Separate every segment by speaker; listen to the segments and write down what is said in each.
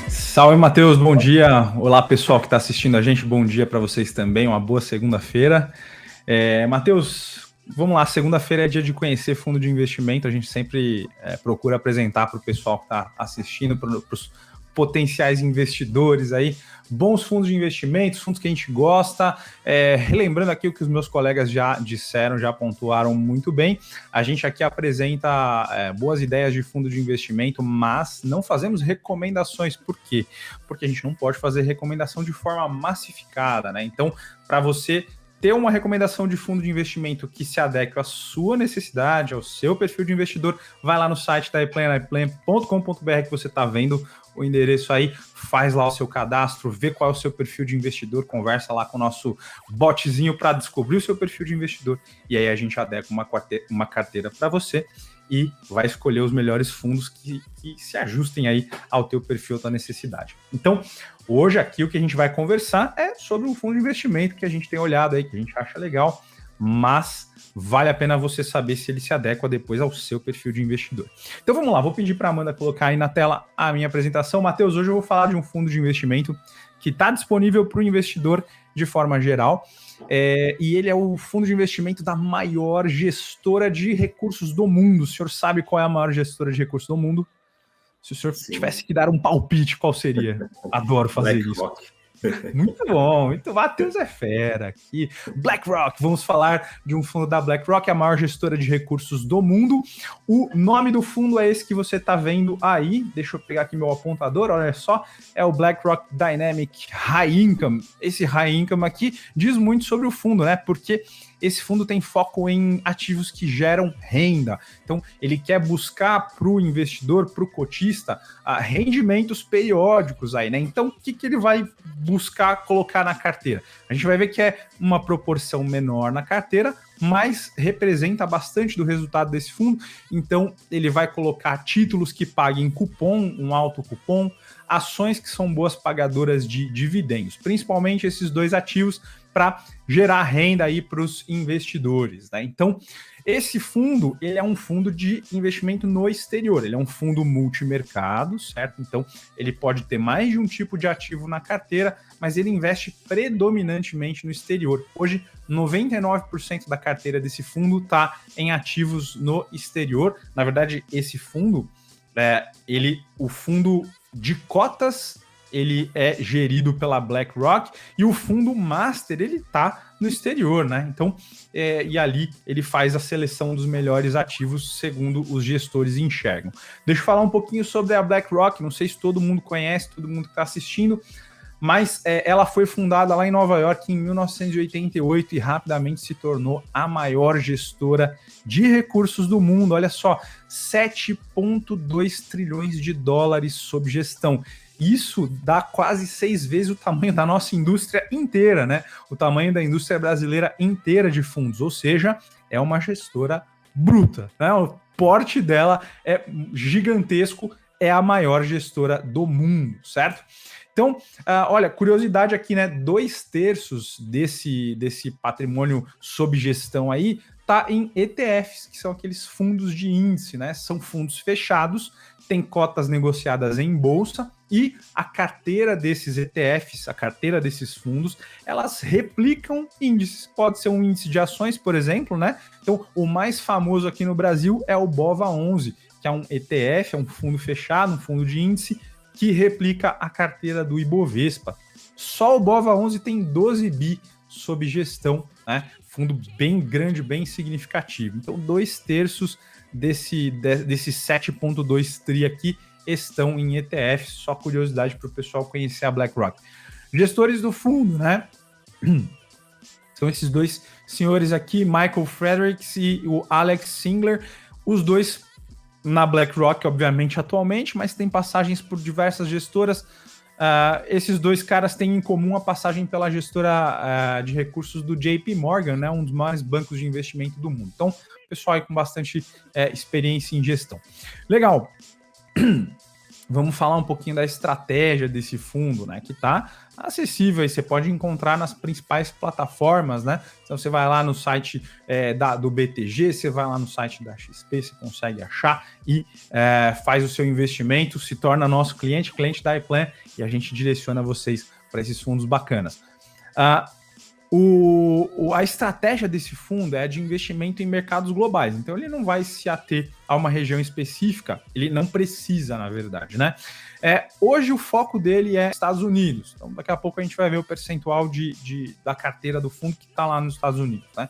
Speaker 1: Salve, Matheus, bom dia. Olá, pessoal que está assistindo a gente, bom dia para vocês também, uma boa segunda-feira. Matheus, vamos lá, segunda-feira é dia de conhecer fundo de investimento, a gente sempre procura apresentar para o pessoal que está assistindo, para os potenciais investidores aí, bons fundos de investimentos, fundos que a gente gosta. Relembrando aqui o que os meus colegas já disseram, já pontuaram muito bem, a gente aqui apresenta boas ideias de fundo de investimento, mas não fazemos recomendações. Por quê? Porque a gente não pode fazer recomendação de forma massificada, né? Então, para você ter uma recomendação de fundo de investimento que se adeque à sua necessidade, ao seu perfil de investidor, vai lá no site da iPlan.com.br que você está vendo o endereço aí, faz lá o seu cadastro, vê qual é o seu perfil de investidor, conversa lá com o nosso botzinho para descobrir o seu perfil de investidor e aí a gente adequa uma carteira para você e vai escolher os melhores fundos que se ajustem aí ao teu perfil, à tua necessidade. Então, hoje aqui o que a gente vai conversar é sobre um fundo de investimento que a gente tem olhado aí, que a gente acha legal, mas vale a pena você saber se ele se adequa depois ao seu perfil de investidor. Então vamos lá, vou pedir para a Amanda colocar aí na tela a minha apresentação. Matheus, hoje eu vou falar de um fundo de investimento que está disponível para o investidor de forma geral, e ele é o fundo de investimento da maior gestora de recursos do mundo. O senhor sabe qual é a maior gestora de recursos do mundo? Se o senhor tivesse que dar um palpite, qual seria? Adoro fazer isso. Muito bom, muito Matheus é fera aqui. BlackRock, vamos falar de um fundo da BlackRock, a maior gestora de recursos do mundo. O nome do fundo é esse que você está vendo aí. Deixa eu pegar aqui meu apontador, olha só. É o BlackRock Dynamic High Income. Esse High Income aqui diz muito sobre o fundo, né? Porque esse fundo tem foco em ativos que geram renda. Então, ele quer buscar para o investidor, para o cotista, rendimentos periódicos aí, né? Então, o que ele vai buscar colocar na carteira? A gente vai ver que é uma proporção menor na carteira, mas representa bastante do resultado desse fundo. Então, ele vai colocar títulos que paguem cupom, um alto cupom, ações que são boas pagadoras de dividendos, principalmente esses dois ativos para gerar renda aí para os investidores, né? Então, esse fundo, ele é um fundo de investimento no exterior, ele é um fundo multimercado, certo? Então, ele pode ter mais de um tipo de ativo na carteira, mas ele investe predominantemente no exterior. Hoje, 99% da carteira desse fundo está em ativos no exterior. Na verdade, esse fundo, o fundo de cotas, ele é gerido pela BlackRock e o fundo master, ele tá no exterior, né? Então, e ali ele faz a seleção dos melhores ativos segundo os gestores enxergam. Deixa eu falar um pouquinho sobre a BlackRock, não sei se todo mundo conhece, todo mundo que está assistindo, mas ela foi fundada lá em Nova York em 1988 e rapidamente se tornou a maior gestora de recursos do mundo. Olha só, 7,2 trilhões de dólares sob gestão. Isso dá quase 6 vezes o tamanho da nossa indústria inteira, né? O tamanho da indústria brasileira inteira de fundos, ou seja, é uma gestora bruta, né? O porte dela é gigantesco, é a maior gestora do mundo, certo? Então, olha, curiosidade aqui, né? 2/3 desse patrimônio sob gestão aí tá em ETFs, que são aqueles fundos de índice, né? São fundos fechados, tem cotas negociadas em bolsa e a carteira desses ETFs, a carteira desses fundos, elas replicam índices. Pode ser um índice de ações, por exemplo, né? Então, o mais famoso aqui no Brasil é o BOVA11, que é um ETF, é um fundo fechado, um fundo de índice, que replica a carteira do Ibovespa. Só o BOVA11 tem 12 bi sob gestão, né? Fundo bem grande, bem significativo. Então, 2/3 desse 7,2 tri aqui estão em ETF, só curiosidade para o pessoal conhecer a BlackRock. Gestores do fundo, né? São esses dois senhores aqui, Michael Fredericks e o Alex Singler, os dois na BlackRock, obviamente, atualmente, mas tem passagens por diversas gestoras. Esses dois caras têm em comum a passagem pela gestora de recursos do JP Morgan, né, um dos maiores bancos de investimento do mundo. Então, pessoal aí com bastante experiência em gestão. Legal. vamos falar um pouquinho da estratégia desse fundo, né? Que está acessível, aí você pode encontrar nas principais plataformas, né? Então você vai lá no site do BTG, você vai lá no site da XP, você consegue achar e faz o seu investimento, se torna nosso cliente da iPlan, e a gente direciona vocês para esses fundos bacanas. A estratégia desse fundo é de investimento em mercados globais, então ele não vai se ater a uma região específica, ele não precisa, na verdade, né? Hoje o foco dele é Estados Unidos, então daqui a pouco a gente vai ver o percentual da carteira do fundo que está lá nos Estados Unidos, né?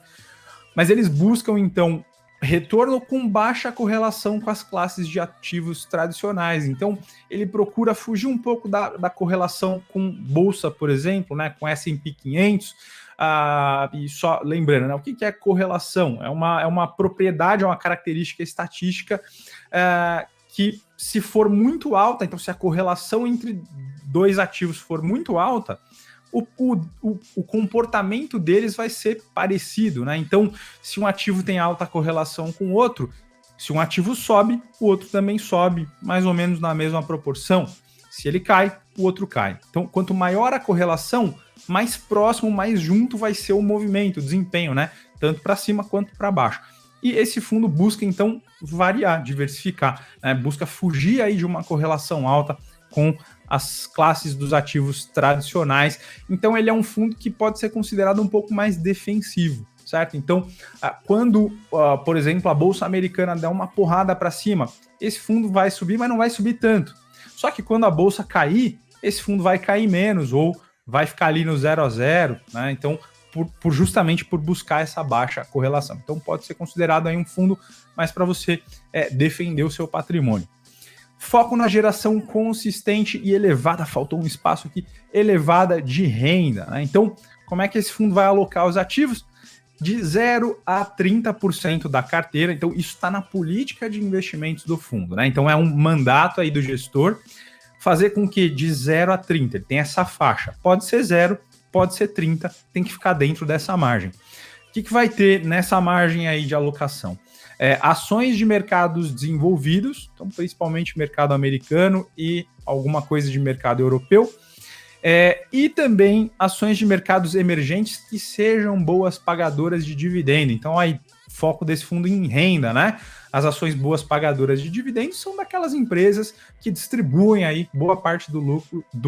Speaker 1: Mas eles buscam, então, retorno com baixa correlação com as classes de ativos tradicionais. Então, ele procura fugir um pouco da correlação com bolsa, por exemplo, né, com S&P 500. E só lembrando, né, o que é correlação? É uma propriedade, é uma característica estatística que, se for muito alta, então se a correlação entre dois ativos for muito alta, o comportamento deles vai ser parecido, né? Então, se um ativo tem alta correlação com o outro, se um ativo sobe, o outro também sobe, mais ou menos na mesma proporção. Se ele cai, o outro cai. Então, quanto maior a correlação, mais próximo, mais junto vai ser o movimento, o desempenho, né? Tanto para cima quanto para baixo. E esse fundo busca, então, variar, diversificar, né? Busca fugir aí de uma correlação alta com as classes dos ativos tradicionais. Então, ele é um fundo que pode ser considerado um pouco mais defensivo, certo? Então, quando, por exemplo, a Bolsa Americana der uma porrada para cima, esse fundo vai subir, mas não vai subir tanto. Só que quando a Bolsa cair, esse fundo vai cair menos, ou vai ficar ali no 0 a 0, né? Então, justamente por buscar essa baixa correlação. Então, pode ser considerado aí um fundo mais para você defender o seu patrimônio. Foco na geração consistente e elevada, faltou um espaço aqui, elevada de renda, né? Então, como é que esse fundo vai alocar os ativos? De 0 a 30% da carteira. Então, isso está na política de investimentos do fundo, né? Então, é um mandato aí do gestor fazer com que de 0 a 30, ele tem essa faixa. Pode ser 0, pode ser 30, tem que ficar dentro dessa margem. O que vai ter nessa margem aí de alocação? Ações de mercados desenvolvidos, então principalmente mercado americano e alguma coisa de mercado europeu, e também ações de mercados emergentes que sejam boas pagadoras de dividendo. Então aí, foco desse fundo em renda, né? As ações boas pagadoras de dividendos são daquelas empresas que distribuem aí boa parte do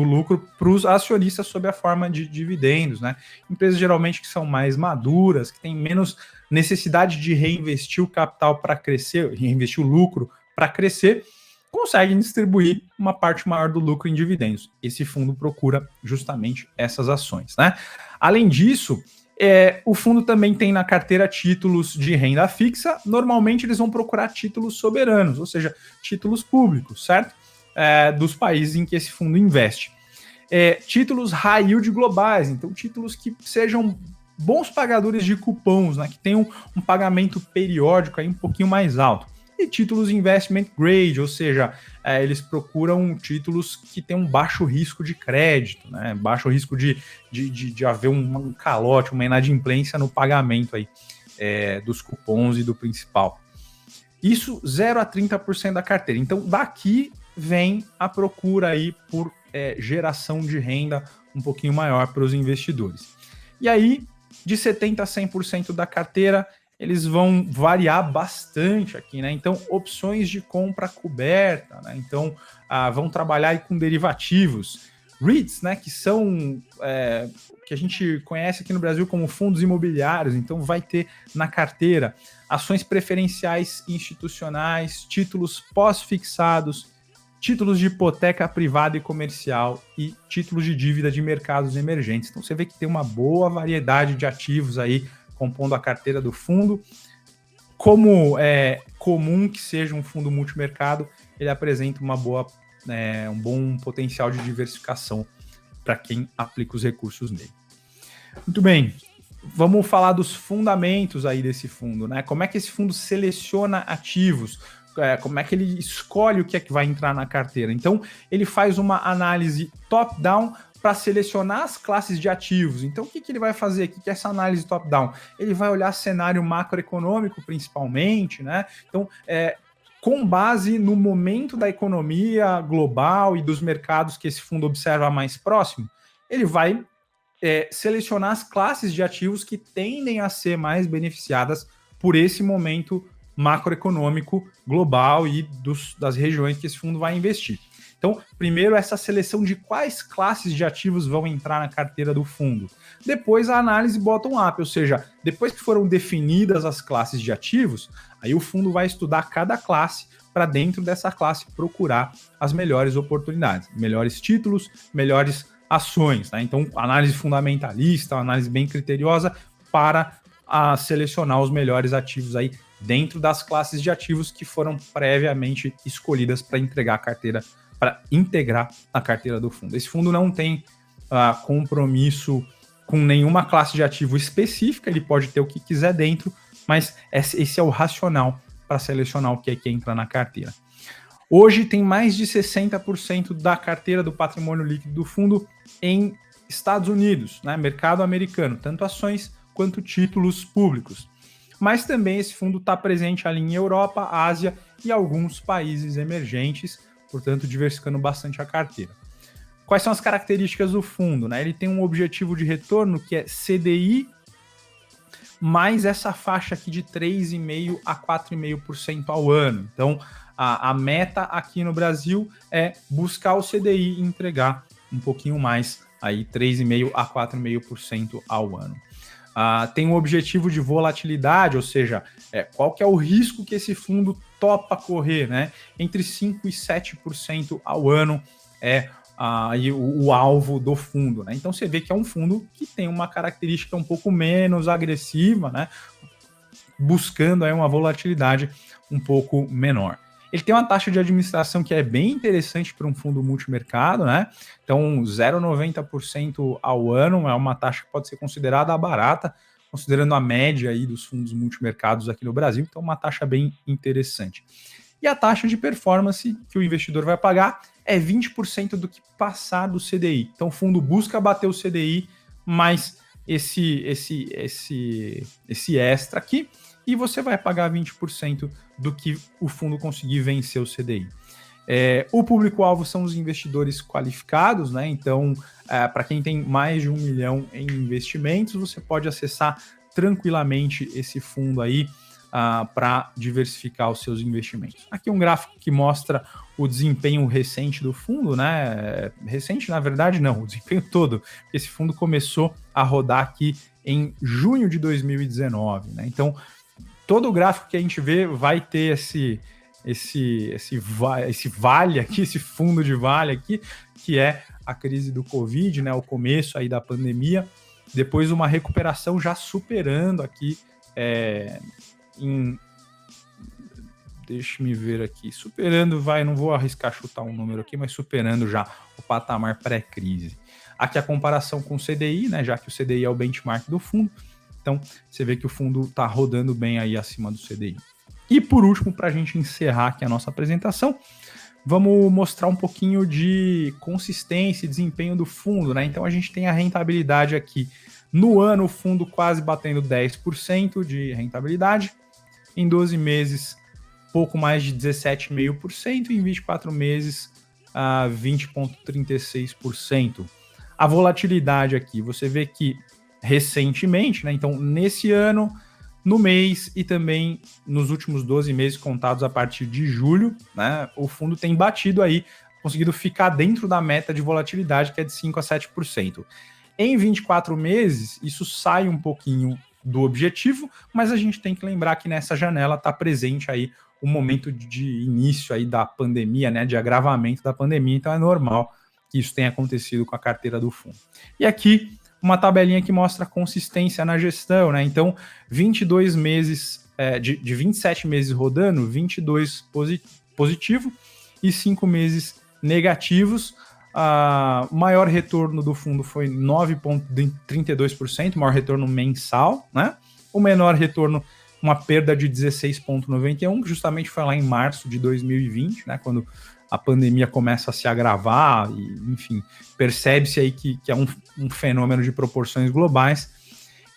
Speaker 1: lucro para os acionistas sob a forma de dividendos, né? Empresas geralmente que são mais maduras, que têm menos necessidade de reinvestir o capital para crescer, reinvestir o lucro para crescer, conseguem distribuir uma parte maior do lucro em dividendos. Esse fundo procura justamente essas ações, né? Além disso, o fundo também tem na carteira títulos de renda fixa. Normalmente eles vão procurar títulos soberanos, ou seja, títulos públicos, certo? Dos países em que esse fundo investe. Títulos high yield globais, então títulos que sejam bons pagadores de cupons, né, que tenham um pagamento periódico aí um pouquinho mais alto. E títulos investment grade, ou seja, eles procuram títulos que têm um baixo risco de crédito, né, baixo risco de haver um calote, uma inadimplência no pagamento aí, dos cupons e do principal. Isso 0 a 30% da carteira. Então, daqui vem a procura aí por geração de renda um pouquinho maior para os investidores. E aí, de 70% a 100% da carteira, eles vão variar bastante aqui, né? Então, opções de compra coberta, né? Então, vão trabalhar aí com derivativos. REITs, né? Que são que a gente conhece aqui no Brasil como fundos imobiliários. Então, vai ter na carteira ações preferenciais institucionais, títulos pós-fixados, títulos de hipoteca privada e comercial e títulos de dívida de mercados emergentes. Então, você vê que tem uma boa variedade de ativos aí compondo a carteira do fundo. Como é comum que seja um fundo multimercado, ele apresenta um bom potencial de diversificação para quem aplica os recursos nele. Muito bem, vamos falar dos fundamentos aí desse fundo, né? Como é que esse fundo seleciona ativos? Como é que ele escolhe o que é que vai entrar na carteira? Então, ele faz uma análise top-down para selecionar as classes de ativos. Então, o que ele vai fazer? O que é essa análise top-down? Ele vai olhar cenário macroeconômico, principalmente, né? Então, com base no momento da economia global e dos mercados que esse fundo observa mais próximo, ele vai selecionar as classes de ativos que tendem a ser mais beneficiadas por esse momento macroeconômico global e das regiões que esse fundo vai investir. Então, primeiro, essa seleção de quais classes de ativos vão entrar na carteira do fundo. Depois, a análise bottom-up, ou seja, depois que foram definidas as classes de ativos, aí o fundo vai estudar cada classe para dentro dessa classe procurar as melhores oportunidades, melhores títulos, melhores ações. Né? Então, análise fundamentalista, análise bem criteriosa para selecionar os melhores ativos aí dentro das classes de ativos que foram previamente escolhidas para integrar a carteira do fundo. Esse fundo não tem compromisso com nenhuma classe de ativo específica, ele pode ter o que quiser dentro, mas esse é o racional para selecionar o que é que entra na carteira. Hoje tem mais de 60% da carteira do patrimônio líquido do fundo em Estados Unidos, né, mercado americano, tanto ações quanto títulos públicos. Mas também esse fundo está presente ali em Europa, Ásia e alguns países emergentes, portanto diversificando bastante a carteira. Quais são as características do fundo? Né? Ele tem um objetivo de retorno que é CDI mais essa faixa aqui de 3,5% a 4,5% ao ano. Então, a meta aqui no Brasil é buscar o CDI e entregar um pouquinho mais, aí 3,5% a 4,5% ao ano. Tem um objetivo de volatilidade, ou seja, qual que é o risco que esse fundo topa correr, né? Entre 5% e 7% ao ano é o alvo do fundo, né? Então você vê que é um fundo que tem uma característica um pouco menos agressiva, né? Buscando aí uma volatilidade um pouco menor. Ele tem uma taxa de administração que é bem interessante para um fundo multimercado, né? Então, 0,90% ao ano é uma taxa que pode ser considerada barata, considerando a média aí dos fundos multimercados aqui no Brasil. Então, uma taxa bem interessante. E a taxa de performance que o investidor vai pagar é 20% do que passar do CDI. Então, o fundo busca bater o CDI, mais esse extra aqui, e você vai pagar 20% do que o fundo conseguir vencer o CDI. O público-alvo são os investidores qualificados, né? Então, para quem tem mais de 1 milhão em investimentos, você pode acessar tranquilamente esse fundo aí para diversificar os seus investimentos. Aqui um gráfico que mostra o desempenho recente do fundo, né? Recente, na verdade, não, o desempenho todo. Esse fundo começou a rodar aqui em junho de 2019, né? Então, todo o gráfico que a gente vê vai ter esse vale aqui, esse fundo de vale aqui, que é a crise do Covid, né? O começo aí da pandemia, depois uma recuperação já superando aqui deixa-me ver aqui, não vou arriscar chutar um número aqui, mas superando já o patamar pré-crise. Aqui a comparação com o CDI, né? Já que o CDI é o benchmark do fundo. Então, você vê que o fundo está rodando bem aí acima do CDI. E por último, para a gente encerrar aqui a nossa apresentação, vamos mostrar um pouquinho de consistência e desempenho do fundo, né? Então, a gente tem a rentabilidade aqui. No ano, o fundo quase batendo 10% de rentabilidade. Em 12 meses, pouco mais de 17,5%. Em 24 meses, 20,36%. A volatilidade aqui, você vê que recentemente, né? Então, nesse ano, no mês e também nos últimos 12 meses contados a partir de julho, né? O fundo tem batido aí, conseguido ficar dentro da meta de volatilidade, que é de 5% a 7%. Em 24 meses, isso sai um pouquinho do objetivo, mas a gente tem que lembrar que nessa janela está presente aí o momento de início aí da pandemia, né? De agravamento da pandemia, então é normal que isso tenha acontecido com a carteira do fundo. E aqui, uma tabelinha que mostra a consistência na gestão, né? Então, 22 meses, de 27 meses rodando, 22 positivo e 5 meses negativos. O maior retorno do fundo foi 9,32%, maior retorno mensal, né? O menor retorno, uma perda de 16,91%, que justamente foi lá em março de 2020, né? Quando a pandemia começa a se agravar, e, enfim, percebe-se aí que é um fenômeno de proporções globais.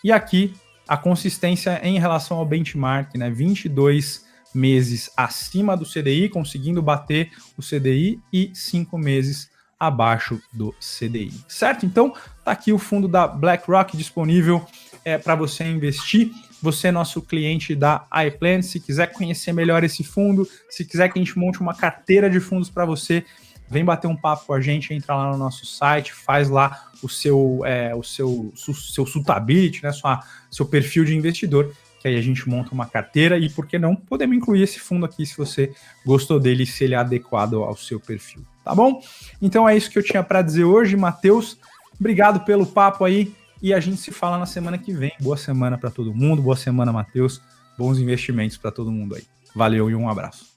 Speaker 1: E aqui, a consistência em relação ao benchmark, né? 22 meses acima do CDI, conseguindo bater o CDI, e 5 meses abaixo do CDI, certo? Então, tá aqui o fundo da BlackRock disponível para você investir. Você é nosso cliente da iPlan. Se quiser conhecer melhor esse fundo, se quiser que a gente monte uma carteira de fundos para você, vem bater um papo com a gente, entra lá no nosso site, faz lá o seu suitability, né, seu perfil de investidor, que aí a gente monta uma carteira e, por que não, podemos incluir esse fundo aqui se você gostou dele, se ele é adequado ao seu perfil, tá bom? Então é isso que eu tinha para dizer hoje, Matheus. Obrigado pelo papo aí e a gente se fala na semana que vem. Boa semana para todo mundo, boa semana, Matheus. Bons investimentos para todo mundo aí. Valeu e um abraço.